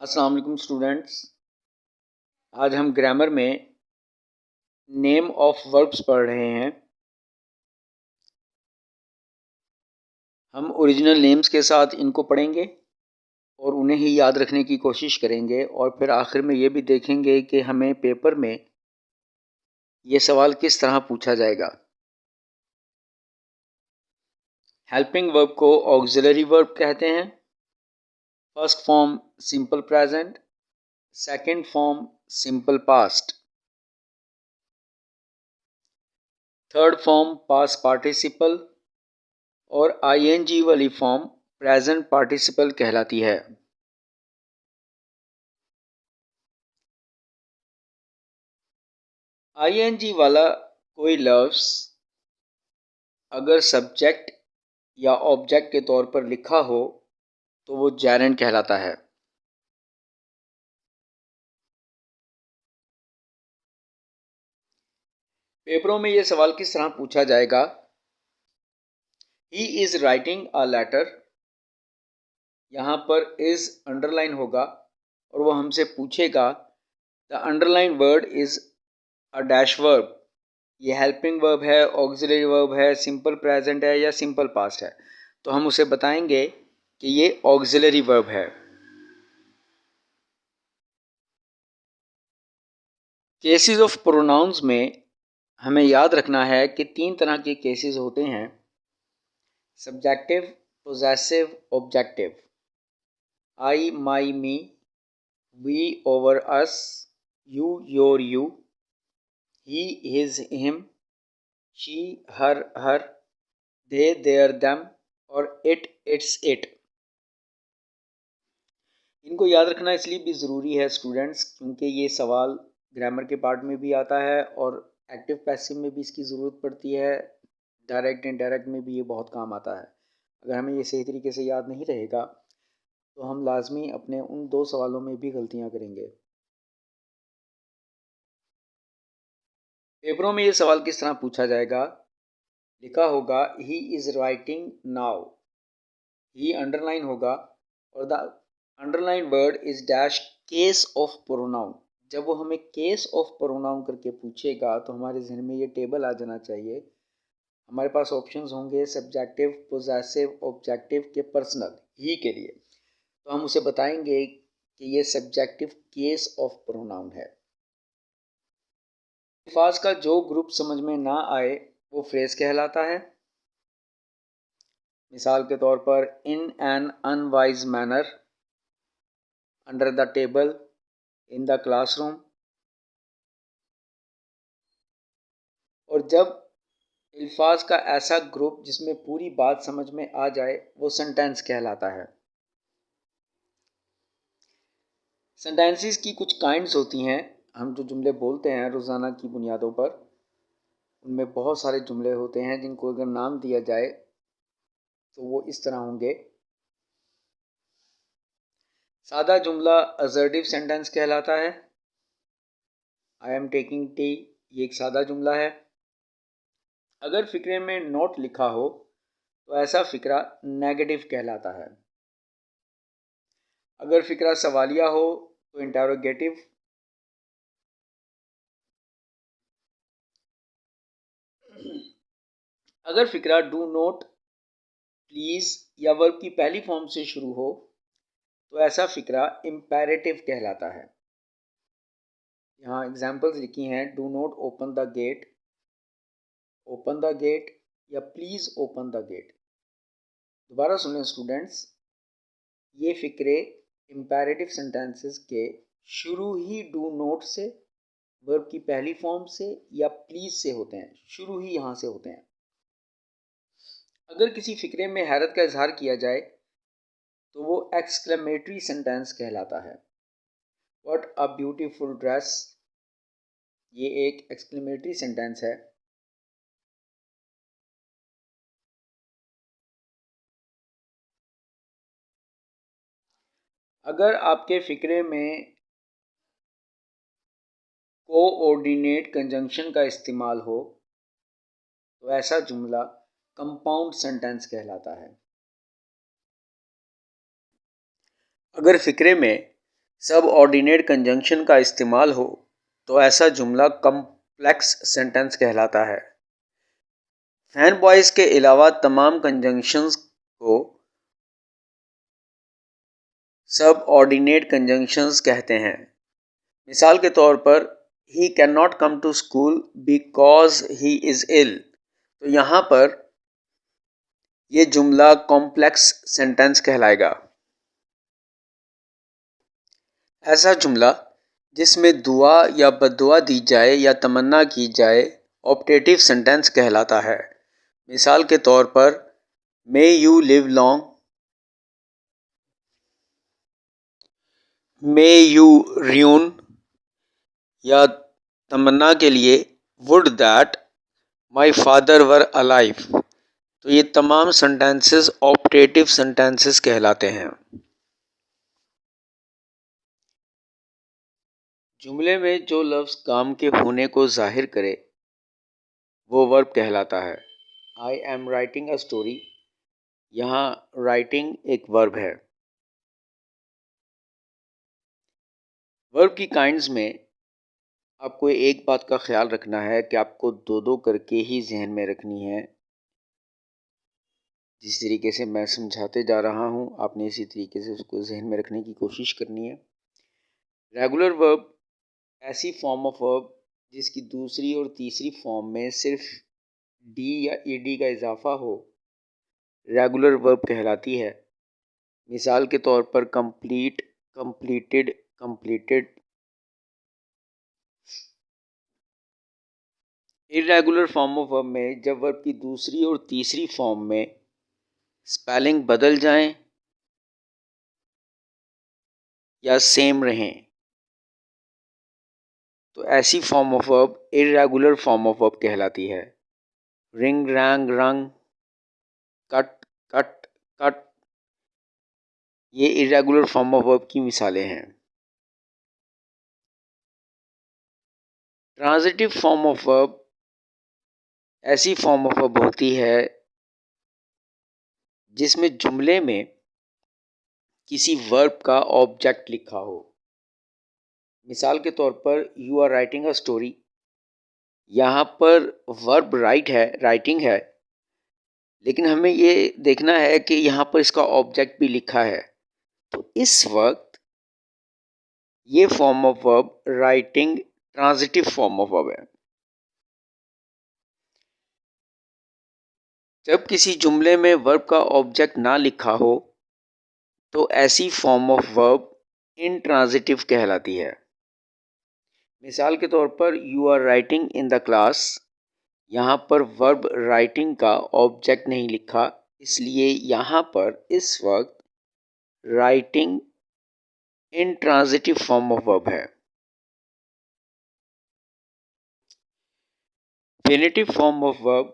अस्सलाम वालेकुम स्टूडेंट्स। आज हम ग्रामर में नेम ऑफ वर्ब्स पढ़ रहे हैं। हम ओरिजिनल नेम्स के साथ इनको पढ़ेंगे और उन्हें ही याद रखने की कोशिश करेंगे और फिर आखिर में ये भी देखेंगे कि हमें पेपर में ये सवाल किस तरह पूछा जाएगा। हेल्पिंग वर्ब को ऑक्सिलरी वर्ब कहते हैं। First form simple present, second form simple past, third form past participle और आईएनजी वाली फॉर्म प्रेजेंट पार्टिसिपल कहलाती है। आईएनजी वाला कोई लफ्ज़ अगर सब्जेक्ट या ऑब्जेक्ट के तौर पर लिखा हो तो वो जेरेंड कहलाता है। पेपरों में ये सवाल किस तरह पूछा जाएगा। He is writing a letter, यहाँ पर इज अंडरलाइन होगा और वो हमसे पूछेगा the underline word is a dash verb. ये हेल्पिंग वर्ब है, ऑक्सिलरी वर्ब है, सिंपल प्रेजेंट है या सिंपल पास्ट है। तो हम उसे बताएंगे कि ये ऑक्सिलरी वर्ब है। केसेस ऑफ प्रोनाउंस में हमें याद रखना है कि 3 तरह के केसेस होते हैं: subjective, possessive, objective. I my me, we our us, you your you, he his him, she her her, they their them और इट इट्स इट। इनको याद रखना इसलिए भी ज़रूरी है स्टूडेंट्स क्योंकि ये सवाल ग्रामर के पार्ट में भी आता है और एक्टिव पैसिव में भी इसकी ज़रूरत पड़ती है। डायरेक्ट इनडायरेक्ट में भी ये बहुत काम आता है। अगर हमें ये सही तरीके से याद नहीं रहेगा तो हम लाजमी अपने उन 2 सवालों में भी गलतियां करेंगे। पेपरों में ये सवाल किस तरह पूछा जाएगा। लिखा होगा he is writing now, he underline होगा और the underline word is dash case of pronoun. जब वो हमें केस ऑफ प्रोनाउन करके पूछेगा तो हमारे जहन में ये टेबल आ जाना चाहिए। हमारे पास ऑप्शंस होंगे सब्जेक्टिव, पोजेसिव, ऑब्जेक्टिव के पर्सनल ही के लिए। तो हम उसे बताएंगे कि ये सब्जेक्टिव केस ऑफ प्रोनाउन है। अल्फाज का जो ग्रुप समझ में ना आए वो फ्रेज कहलाता है। मिसाल के तौर पर in an unwise manner, under the table, in the classroom. और जब अल्फाज का ऐसा ग्रुप जिसमें पूरी बात समझ में आ जाए वो सेंटेंस कहलाता है। सेंटेंसेस की कुछ काइंड्स होती हैं। हम जो जुमले बोलते हैं रोज़ाना की बुनियादों पर, उनमें बहुत सारे जुमले होते हैं जिनको अगर नाम दिया जाए तो वो इस तरह होंगे। सादा जुमला असर्टिव सेंटेंस कहलाता है। आई एम टेकिंग टी, ये एक सादा जुमला है। अगर फ़िक्रे में नोट लिखा हो तो ऐसा फ़िक्रा नेगेटिव कहलाता है। अगर फ़िक्रा सवालिया हो तो इंटरोगेटिव। अगर फ़िक्रा डू नोट, प्लीज़ या वर्ब की पहली फॉर्म से शुरू हो तो ऐसा फ़िक्रा इम्पेरेटिव कहलाता है। यहाँ एग्जाम्पल्स लिखी हैं, do not open the gate, open the gate या प्लीज़ ओपन द गेट। दोबारा सुन लें स्टूडेंट्स, ये फ़िक्रे इम्पेरेटिव सेंटेंसेस के शुरू ही डू नॉट से, वर्ब की पहली फॉर्म से या प्लीज़ से होते हैं। शुरू ही यहाँ से होते हैं। अगर किसी फ़िक्रे में हैरत का इजहार किया जाए तो वो एक्सक्लेमेटरी सेंटेंस कहलाता है। व्हाट अ ब्यूटीफुल ड्रेस, ये एक एक्सक्लेमेटरी सेंटेंस है। अगर आपके फ़िक्रे में कोऑर्डिनेट कंजंक्शन का इस्तेमाल हो तो ऐसा जुमला कंपाउंड सेंटेंस कहलाता है। अगर फ़िक्रे में सब ऑर्डिनेट कंजंक्शन का इस्तेमाल हो तो ऐसा जुमला कॉम्प्लेक्स सेंटेंस कहलाता है। फैन बॉयज के अलावा तमाम कंजंक्शंस को सब ऑर्डिनेट कंजंक्शंस कहते हैं। मिसाल के तौर पर he can not come to school because he is ill, तो यहाँ पर यह जुमला कॉम्प्लेक्स सेंटेंस कहलाएगा। ऐसा जुमला जिसमें दुआ या बद्दुआ दी जाए या तमन्ना की जाए ऑप्टेटिव सेंटेंस कहलाता है। मिसाल के तौर पर may you live long, may you ruin, या तमन्ना के लिए would that my father were alive, तो ये तमाम सेंटेंसेस ऑप्टेटिव सेंटेंसेस कहलाते हैं। जुमले में जो लफ्ज़ काम के होने को जाहिर करे वो वर्ब कहलाता है। I am writing a story, यहाँ राइटिंग एक वर्ब है। वर्ब की काइंड्स में आपको एक बात का ख्याल रखना है कि आपको दो दो करके ही जहन में रखनी है। जिस तरीके से मैं समझाते जा रहा हूँ आपने इसी तरीके से उसको जहन में रखने की कोशिश करनी है। रेगुलर वर्ब ऐसी फॉर्म ऑफ वर्ब जिसकी दूसरी और तीसरी फॉर्म में सिर्फ डी या ईडी का इजाफा हो, रेगुलर वर्ब कहलाती है। मिसाल के तौर पर complete, completed, completed. Irregular form of verb में जब वर्ब की दूसरी और तीसरी फॉर्म में स्पेलिंग बदल जाएं या सेम रहें तो ऐसी form of verb irregular form of verb कहलाती है। रिंग, रैंग, रंग, कट, कट, कट, ये इर्रेगुलर फॉर्म ऑफ वर्ब की मिसालें हैं। ट्रांजिटिव फॉर्म ऑफ वर्ब ऐसी फॉर्म ऑफ वर्ब होती है जिसमें जुमले में किसी वर्ब का ऑब्जेक्ट लिखा हो। मिसाल के तौर पर you are writing a story, यहाँ पर वर्ब राइट है, राइटिंग है, लेकिन हमें ये देखना है कि यहाँ पर इसका ऑब्जेक्ट भी लिखा है। तो इस वक्त ये form of verb writing transitive form of verb है। जब किसी जुमले में वर्ब का ऑब्जेक्ट ना लिखा हो तो ऐसी फॉर्म ऑफ वर्ब इंट्रांजिटिव कहलाती है। मिसाल के तौर पर you are writing in the class, यहाँ पर वर्ब राइटिंग का ऑब्जेक्ट नहीं लिखा, इसलिए यहाँ पर इस वक्त writing intransitive form of verb है। फेनेटिव फॉर्म ऑफ वर्ब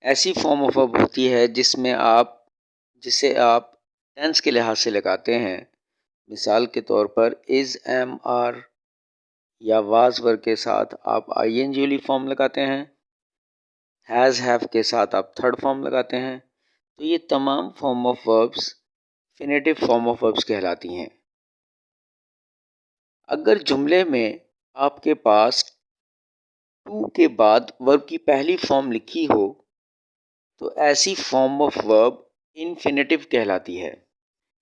ऐसी फॉर्म ऑफ वर्ब होती है जिसे आप टेंस के लिहाज से लगाते हैं। मिसाल के तौर पर इज, एम, आर या वाज वर्ब के साथ आप आईएनजी वाली फॉर्म लगाते हैं। हैज़, हैव के साथ आप थर्ड फॉर्म लगाते हैं। तो ये तमाम form of verbs finite form of verbs कहलाती हैं। अगर जुमले में आपके पास टू के बाद वर्ब की पहली फॉर्म लिखी हो तो ऐसी फॉर्म ऑफ वर्ब इनफिनेटिव कहलाती है।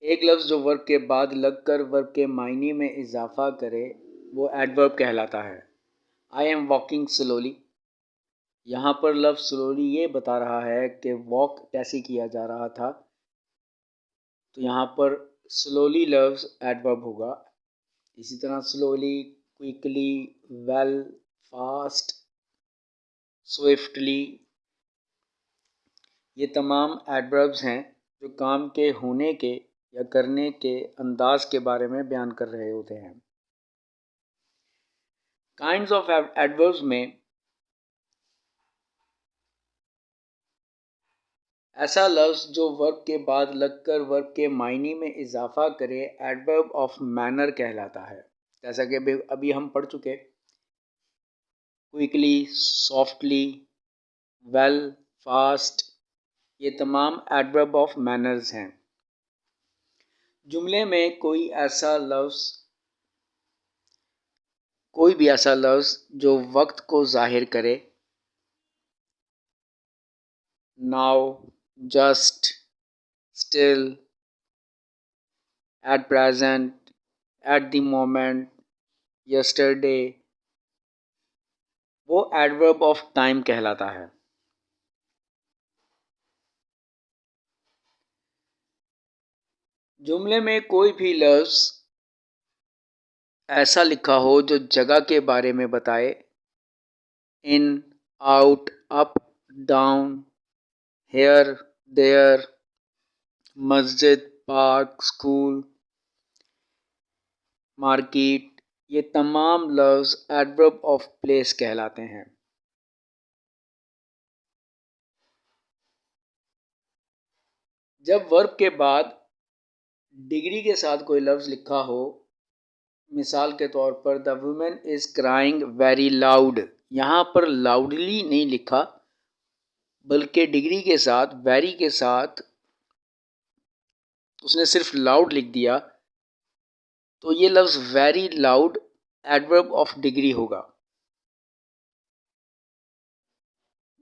एक लफ्ज़ जो वर्ब के बाद लगकर वर्ब के मायने में इजाफा करे वो एडवर्ब कहलाता है। आई एम वॉकिंग स्लोली, यहाँ पर लफ्ज़ स्लोली ये बता रहा है कि वॉक कैसे किया जा रहा था, तो यहाँ पर स्लोली लफ्ज़ एडवर्ब होगा। इसी तरह slowly, quickly, well, fast, swiftly, ये तमाम एडवर्ब्स हैं जो काम के होने के या करने के अंदाज के बारे में बयान कर रहे होते हैं। काइंड्स ऑफ एडवर्ब्स में ऐसा लफ्ज़ जो वर्ब के बाद लगकर वर्ब के मायने में इजाफा करे एडवर्ब ऑफ मैनर कहलाता है। जैसा कि अभी हम पढ़ चुके, क्विकली, सॉफ्टली, वेल, फास्ट, ये तमाम एडवर्ब ऑफ मैनर्स हैं। जुमले में कोई भी ऐसा लफ्ज़ जो वक्त को ज़ाहिर करे, now, just, still, at present, at the moment, yesterday, वो एडवर्ब ऑफ टाइम कहलाता है। जुमले में कोई भी लफ्ज़ ऐसा लिखा हो जो जगह के बारे में बताए, in, out, up, down, here, there, मस्जिद, पार्क, स्कूल, मार्केट, ये तमाम लफ्ज़ एडवर्ब ऑफ प्लेस कहलाते हैं। जब वर्ब के बाद डिग्री के साथ कोई लफ्ज़ लिखा हो, मिसाल के तौर पर the women is crying very loud, यहाँ पर लाउडली नहीं लिखा बल्कि डिग्री के साथ, वेरी के साथ उसने सिर्फ लाउड लिख दिया, तो ये लफ्ज़ very loud adverb of degree होगा।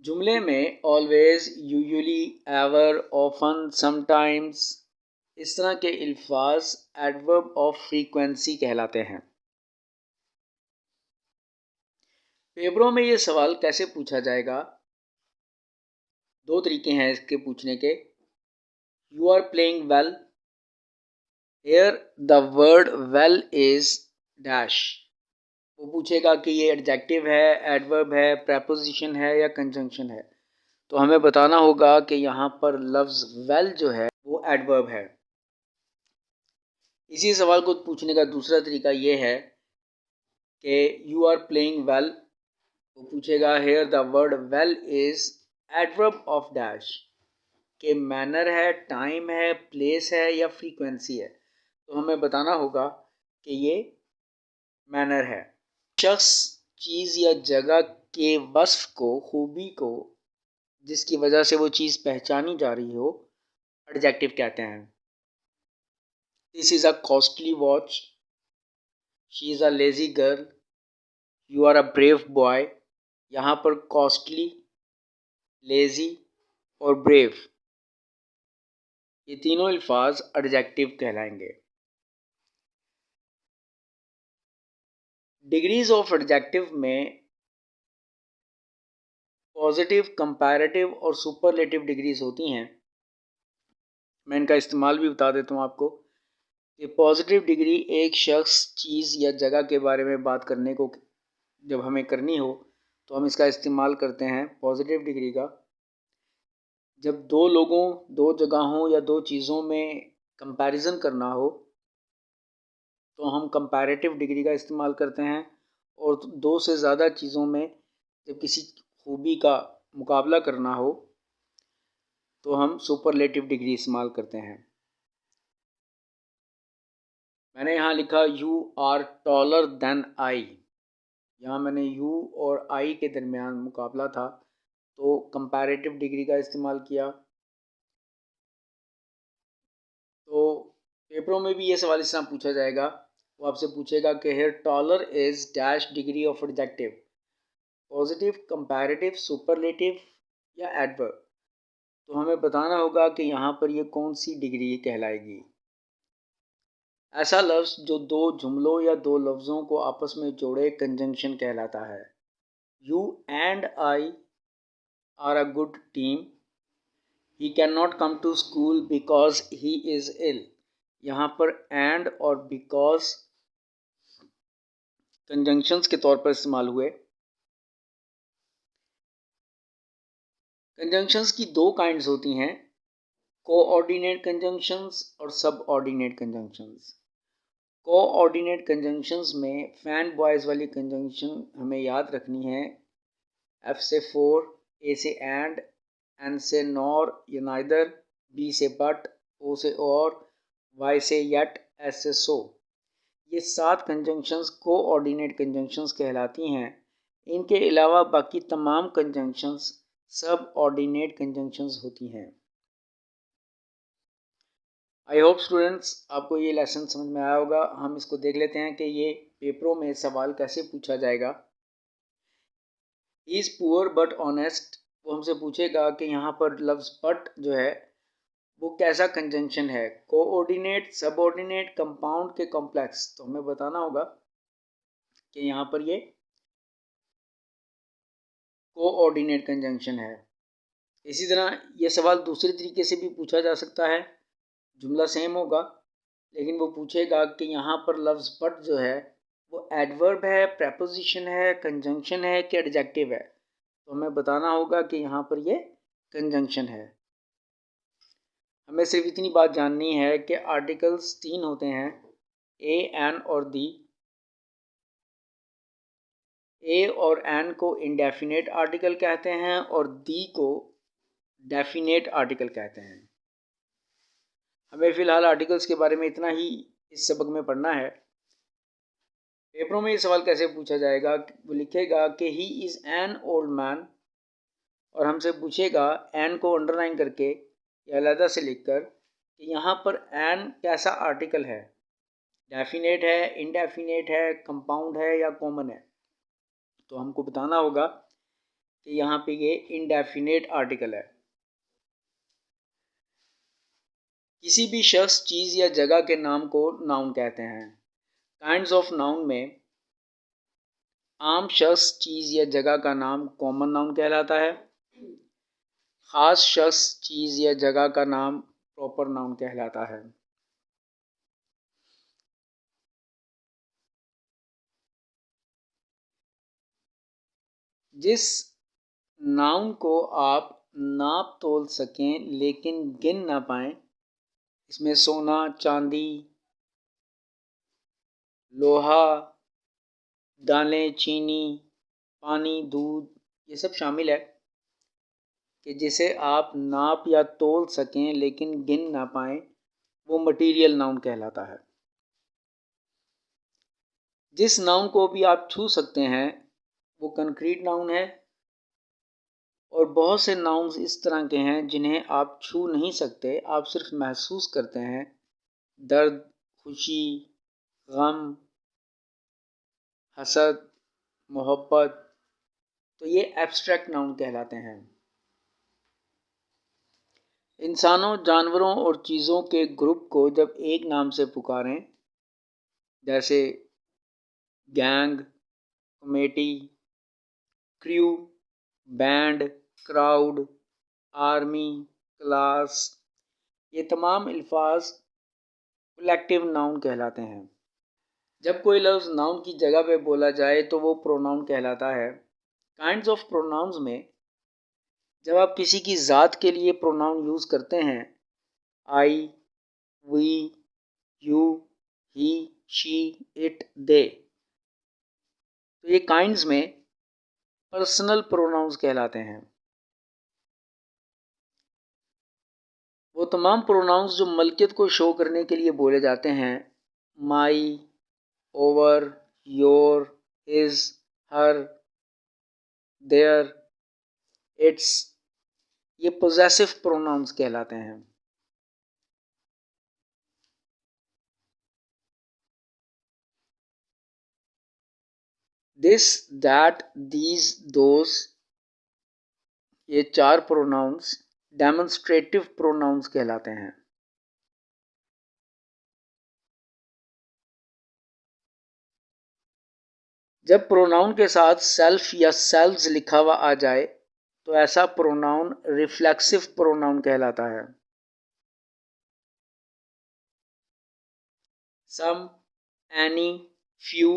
जुमले में always, usually, ever, often, sometimes, इस तरह के अल्फाज एडवर्ब ऑफ फ्रीक्वेंसी कहलाते हैं। पेपरों में ये सवाल कैसे पूछा जाएगा? दो तरीके हैं इसके पूछने के। You are playing well, here the word well is dash. वो पूछेगा कि ये एडजेक्टिव है, एडवर्ब है, प्रेपोजिशन है या कंजंक्शन है। तो हमें बताना होगा कि यहाँ पर लफ्ज़ वेल जो है वो एडवर्ब है। इसी सवाल को पूछने का दूसरा तरीका ये है कि यू आर प्लेइंग वेल, वो पूछेगा here the word well is adverb of dash, के मैनर है, टाइम है, प्लेस है या फ्रीक्वेंसी है। तो हमें बताना होगा कि ये मैनर है। शख्स, चीज़ या जगह के वस्फ को, खूबी को, जिसकी वजह से वो चीज़ पहचानी जा रही हो, एडजेक्टिव कहते हैं। This is a costly watch, she is a lazy girl, you are a brave boy. यहाँ पर कॉस्टली, लेज़ी और ब्रेव, ये तीनों अल्फाज एडजेक्टिव कहलाएंगे। डिग्रीज ऑफ एडजेक्टिव में पॉजिटिव, कंपैरेटिव और सुपरलेटिव डिग्रीज होती हैं। मैं इनका इस्तेमाल भी बता देता हूँ आपको कि पॉजिटिव डिग्री एक शख्स, चीज़ या जगह के बारे में बात करने को जब हमें करनी हो तो हम इसका इस्तेमाल करते हैं पॉजिटिव डिग्री का। जब दो लोगों, दो जगहों या दो चीज़ों में कंपैरिजन करना हो तो हम कंपैरेटिव डिग्री का इस्तेमाल करते हैं, और दो से ज़्यादा चीज़ों में जब किसी खूबी का मुकाबला करना हो तो हम सुपरलेटिव डिग्री इस्तेमाल करते हैं। मैंने यहाँ लिखा you are taller than I, यहाँ मैंने यू और आई के दरमियान मुकाबला था तो कंपैरेटिव डिग्री का इस्तेमाल किया। तो पेपरों में भी ये सवाल इस तरह पूछा जाएगा, वो आपसे पूछेगा कि here taller is dash degree of adjective, positive, comparative, superlative या एडवर्ब। तो हमें बताना होगा कि यहाँ पर ये कौन सी डिग्री कहलाएगी। ऐसा लफ्ज़ जो दो जुमलों या दो लफ्ज़ों को आपस में जोड़े कंजंक्शन कहलाता है। You and I are a good team, he can not come to school because he is ill. यहाँ पर एंड और बिकॉज कंजंक्शंस के तौर पर इस्तेमाल हुए। कंजंक्शंस की दो काइंड्स होती हैं, कोऑर्डिनेट कंजंक्शंस और सब ऑर्डिनेट कंजंक्शंस। कोऑर्डिनेट कंजंक्शंस में फैन बॉयज़ वाली कंजंक्शन हमें याद रखनी है, एफ से फोर, ए से एन से नॉर या नाइदर, बी से बट, ओ से और, वाई से येट, एस से सो। ये 7 कंजंक्शंस कोऑर्डिनेट कंजंक्शंस कहलाती हैं। इनके अलावा बाकी तमाम कंजंक्शंस सब ऑर्डिनेट कंजंक्शंस होती हैं। आई होप स्टूडेंट्स आपको ये लेसन समझ में आया होगा। हम इसको देख लेते हैं कि ये पेपरों में सवाल कैसे पूछा जाएगा। He is poor but honest, वो हमसे पूछेगा कि यहाँ पर लफ्ज़ बट जो है वो कैसा कंजंक्शन है, कोऑर्डिनेट, सबऑर्डिनेट, कंपाउंड के कॉम्प्लेक्स। तो हमें बताना होगा कि यहाँ पर ये कोऑर्डिनेट कंजंक्शन है। इसी तरह ये सवाल दूसरे तरीके से भी पूछा जा सकता है, जुमला सेम होगा लेकिन वो पूछेगा कि यहाँ पर लफ्ज़ बट जो है वो एडवर्ब है, प्रेपोजिशन है, कंजंक्शन है कि एडजेक्टिव है। तो हमें बताना होगा कि यहाँ पर ये कंजंक्शन है। हमें सिर्फ इतनी बात जाननी है कि आर्टिकल्स 3 होते हैं, ए, एन और दी। ए और एन को इंडेफिनेट आर्टिकल कहते हैं और दी को डेफिनेट आर्टिकल कहते हैं। हमें फ़िलहाल आर्टिकल्स के बारे में इतना ही इस सबक में पढ़ना है। पेपरों में ये सवाल कैसे पूछा जाएगा, वो लिखेगा कि he is an old man और हमसे पूछेगा एन को अंडरलाइन करके या अलहदा से लिखकर कि यहाँ पर एन कैसा आर्टिकल है, डेफिनेट है, इनडेफिनेट है, कंपाउंड है या कॉमन है। तो हमको बताना होगा कि यहाँ पे ये इनडेफिनेट आर्टिकल है। किसी भी शख्स, चीज़ या जगह के नाम को नाउन कहते हैं। काइंड्स ऑफ नाउन में आम शख्स, चीज़ या जगह का नाम कॉमन नाउन कहलाता है। ख़ास शख्स, चीज़ या जगह का नाम प्रॉपर नाउन कहलाता है। जिस नाउन को आप नाप तोल सकें लेकिन गिन ना पाएँ, इसमें सोना, चांदी, लोहा, दालें, चीनी, पानी, दूध, ये सब शामिल है कि जिसे आप नाप या तोल सकें लेकिन गिन ना पाएँ, वो मटीरियल नाउन कहलाता है। जिस नाउन को भी आप छू सकते हैं वो कंक्रीट नाउन है और बहुत से नाउन्स इस तरह के हैं जिन्हें आप छू नहीं सकते, आप सिर्फ महसूस करते हैं। दर्द, खुशी, गम, हसद, मोहब्बत, तो ये एब्स्ट्रैक्ट नाउन कहलाते हैं। इंसानों, जानवरों और चीज़ों के ग्रुप को जब एक नाम से पुकारें, जैसे gang, committee, crew, band, crowd, army, class, ये तमाम अल्फाज कलेक्टिव नाउन कहलाते हैं। जब कोई लफ्ज़ नाउन की जगह पे बोला जाए तो वो प्रोनाउन कहलाता है। काइंड्स ऑफ प्रोनाउंस में जब आप किसी की ज़ात के लिए प्रोनाउन यूज़ करते हैं, I, we, you, he, she, it, they, तो ये काइंड्स में पर्सनल प्रोनाउंस कहलाते हैं। वो तमाम प्रोनाउंस जो मलकियत को शो करने के लिए बोले जाते हैं, my, our, your, his, her, their, its, ये पोजेसिव प्रोनाउंस कहलाते हैं। दिस, दैट, दीज, दोस, ये 4 प्रोनाउंस डेमोन्स्ट्रेटिव प्रोनाउंस कहलाते हैं। जब प्रोनाउन के साथ सेल्फ या सेल्व्स लिखा हुआ आ जाए तो ऐसा प्रोनाउन रिफ्लेक्सिव प्रोनाउन कहलाता है। Some, any, few,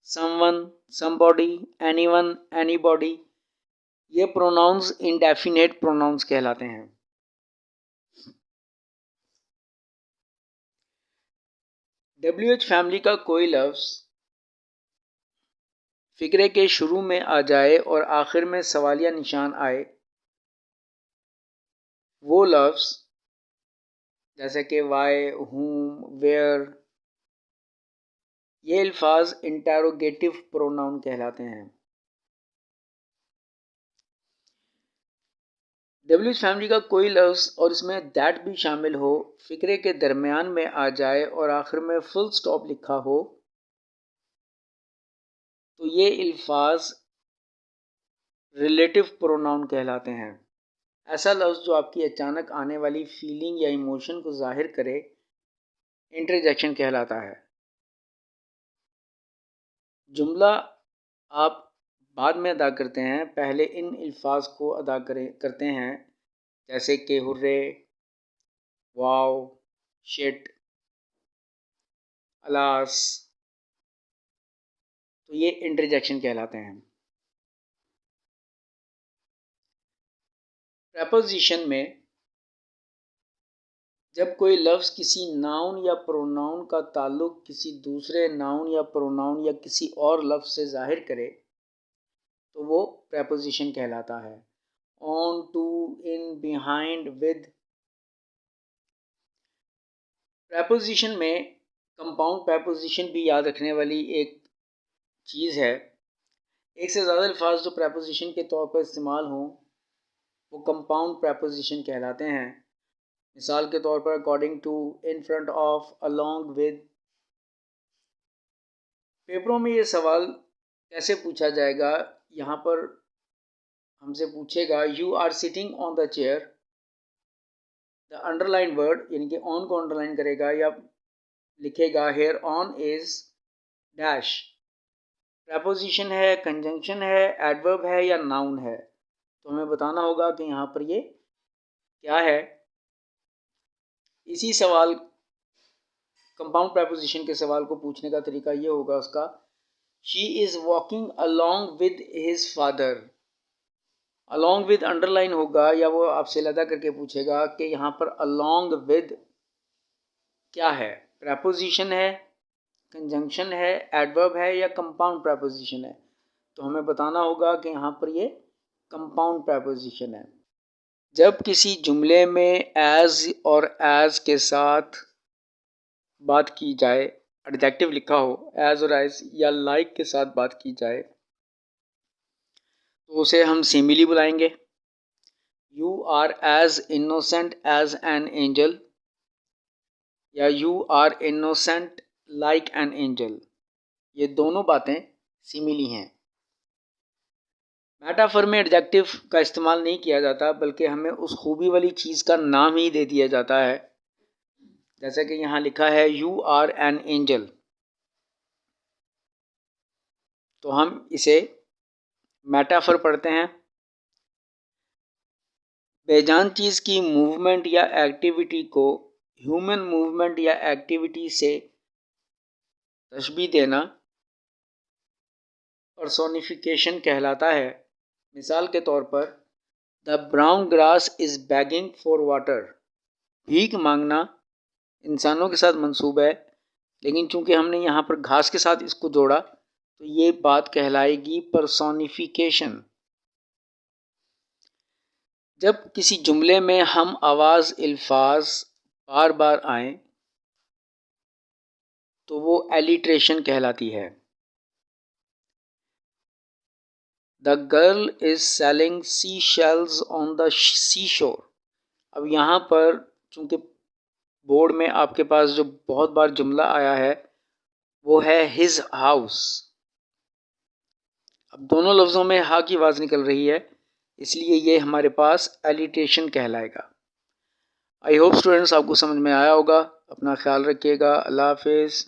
someone, somebody, anyone, anybody, ये प्रोनाउंस इंडेफिनेट प्रोनाउंस कहलाते हैं। WH फैमिली का कोई लफ्ज़ फ़िक्रे के शुरू में आ जाए और आखिर में सवालिया निशान आए, वो लफ्ज़ जैसे कि वाई, हुम, वेयर, ये अल्फाज इंटेरोगेटिव प्रोनाउन कहलाते हैं। डब्ल्यूच फैमिली का कोई लफ्ज़ और इसमें दैट भी शामिल हो, फ़िक्रे के दरमियान में आ जाए और आखिर में फुल स्टॉप लिखा हो, तो ये अल्फाज रिलेटिव प्रोनाउन कहलाते हैं। ऐसा लफ्ज़ जो आपकी अचानक आने वाली फीलिंग या इमोशन को ज़ाहिर करे, इंटरजेक्शन कहलाता है। जुमला आप बाद में अदा करते हैं, पहले इन अल्फाज को अदा करते हैं, जैसे कि हुर्रे, वाओ, शिट, अलास, तो ये इंटरजेक्शन कहलाते हैं। प्रेपोजिशन में जब कोई लफ्ज़ किसी नाउन या प्रोनाउन का ताल्लुक किसी दूसरे नाउन या प्रोनाउन या किसी और लफ्ज़ से ज़ाहिर करे, तो वो प्रेपोजिशन कहलाता है। On, to, in, behind, with. Preposition में कंपाउंड प्रेपोजिशन भी याद रखने वाली एक चीज़ है। एक से ज़्यादा अल्फाज जो प्रेपोजिशन के तौर पर इस्तेमाल हों, वो कंपाउंड प्रेपोजिशन कहलाते हैं। मिसाल के तौर पर according to, in front of, along with. पेपरों में ये सवाल कैसे पूछा जाएगा, यहाँ पर हमसे पूछेगा you are sitting on the chair, the underline word यानी कि ऑन को अंडरलाइन करेगा या लिखेगा here on is dash. Preposition है, कंजंक्शन है, एडवर्ब है या नाउन है, तो हमें बताना होगा कि यहाँ पर ये क्या है। इसी सवाल कंपाउंड प्रेपोजिशन के सवाल को पूछने का तरीका ये होगा उसका, she is walking along with his father. Along with underline होगा या वो आपसे अलहदा करके पूछेगा कि यहाँ पर अलॉन्ग विद क्या है, प्रेपोजिशन है, कंजंक्शन है, एडवर्ब है या कंपाउंड प्रेपोजिशन है, तो हमें बताना होगा कि यहाँ पर ये कंपाउंड प्रेपोजिशन है। जब किसी जुमले में एज और एज के साथ बात की जाए, एडजेक्टिव लिखा हो एज और एज या लाइक के साथ बात की जाए, तो उसे हम सिमिली बुलाएंगे। You are as innocent as an angel या you are innocent like an angel, ये दोनों बातें सिमिली हैं। मेटाफर में एडजेक्टिव का इस्तेमाल नहीं किया जाता, बल्कि हमें उस खूबी वाली चीज़ का नाम ही दे दिया जाता है। जैसे कि यहाँ लिखा है यू आर एन एंजल, तो हम इसे मेटाफर पढ़ते हैं। बेजान चीज़ की मूवमेंट या एक्टिविटी को ह्यूमन मूवमेंट या एक्टिविटी से तशबीह देना पर्सोनिफिकेशन कहलाता है। मिसाल के तौर पर the brown grass is bagging for water, भीख मांगना इंसानों के साथ मंसूब है, लेकिन चूंकि हमने यहाँ पर घास के साथ इसको जोड़ा, तो ये बात कहलाएगी पर्सोनिफिकेशन। जब किसी जुमले में हम आवाज़ अल्फाज बार बार आएँ, तो वो एलिट्रेशन कहलाती है। The girl is selling sea shells on the sea shore. अब यहाँ पर चूँकि बोर्ड में आपके पास जो बहुत बार जुमला आया है वो है हिज हाउस। अब दोनों लफ्ज़ों में हा की आवाज़ निकल रही है, इसलिए ये हमारे पास एलिट्रेशन कहलाएगा। आई होप स्टूडेंट्स आपको समझ में आया होगा। अपना ख्याल रखिएगा। अल्लाह हाफिज़।